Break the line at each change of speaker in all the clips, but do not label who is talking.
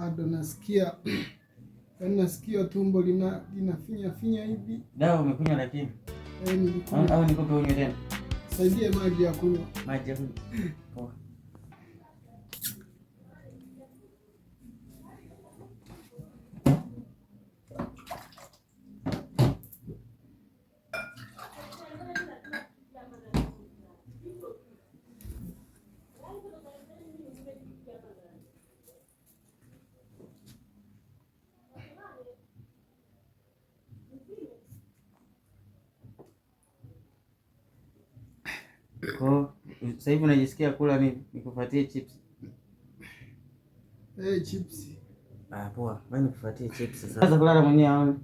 Bado nasikia nasikia tumbo linafinya finya hivi.
Dawa umekunywa lakini?
Nilikunywa.
Au nikupe unywe tena?
Saidie maji ya kunywa.
Maji ya kunywa. Poa. Kwa sasa hivi unajisikia kula nini? Nikupatie chips?
Chips.
Poa. Wewe nikupatie chips sasa. Sasa kulala mwenyewe au?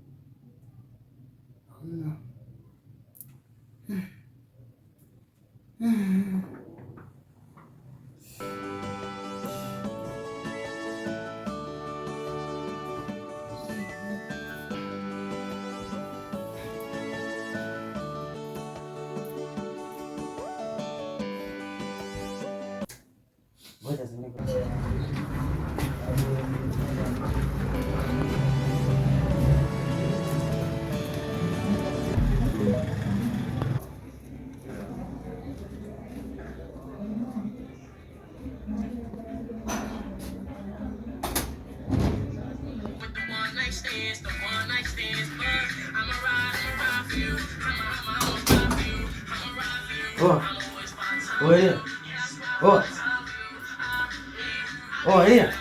Ngoja ziniko. Oye. Oh, iya.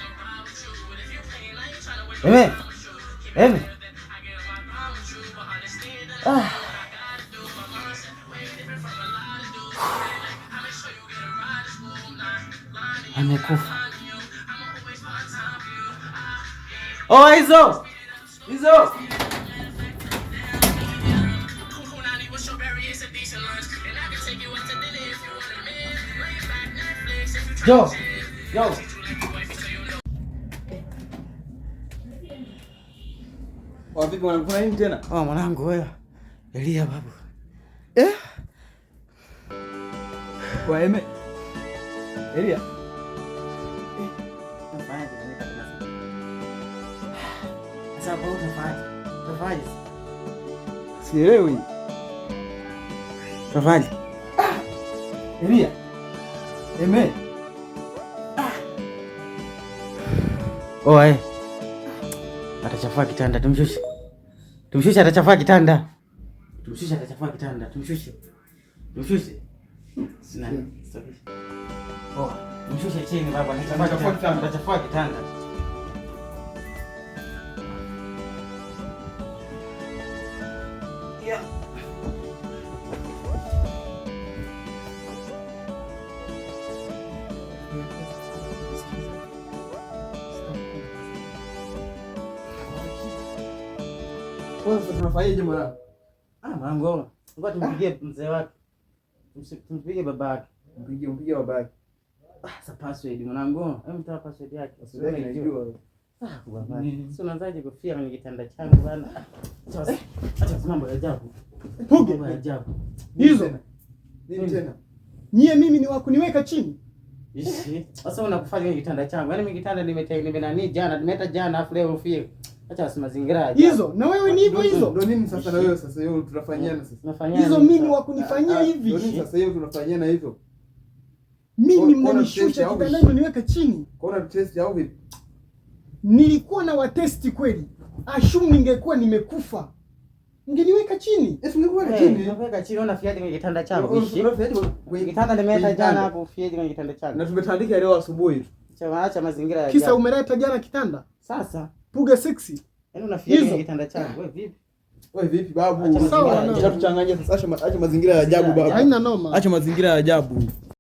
Eme. Amekufa. Oh, hizo. Yo.
Vipi mwanangu, kuna nini tena?
Mwanangu wewe. Elia babu.
Kwa Eme. Elia.
Sasa bado tafadhali.
Sielewi.
Tafadhali.
Elia. Eme.
Atachafua kitanda, tumshushe. Atachafua kitanda. Tumshushe. Sina. Mshushe chini baba, atachafua kitanda. Yeah.
Kwanza tunafanyaje mwanangu?
Mwanangu, ngoja tumpigie mzee wake. Tumpigie babake.
Mpigie babake.
Sasa password mwanangu, mtoa password yake.
Password yake najua.
Baba. Sio unaanzaje kufia kwenye kitanda changu bana? Acha mambo ya ajabu.
Puge. Hizo.
Nini tena?
Nyie mimi ni wako niweka chini.
Sasa unakufanya kwenye kitanda changu. Yaani mimi kitanda nimenani jana, nimeta jana afu leo ufie. Acha mazingira
hizo. Na wewe ni hivyo hizo.
Ndio nini sasa na wewe sasa hiyo tunafanyiana sasa?
Tunafanyana.
Hizo mimi wa kunifanyia hivi.
Ndio nini sasa hiyo tunafanyiana hivyo?
Mimi mnanishusha kitandani niweka chini.
Kuna test au vipi?
Nilikuwa na watesti kweli. Ashumu ningekuwa nimekufa. Mngeniweka chini.
Ungekuwa chini.
Unaweka chini unafiaje kwenye kitanda changu? Kwenye kitanda nimeleta jana hapo ufiaje kwenye kitanda changu?
Na tumetandika leo asubuhi.
Acha mazingira ya.
Kisa umeleta jana kitanda.
Sasa
Puga sexy.
Yaani unafiaje kwenye kitanda changu?
Wewe vipi babu?
Sawa,
acha tuchanganye sasa, acha mazingira ya ajabu babu.
Haina noma.
Acha mazingira ya ajabu.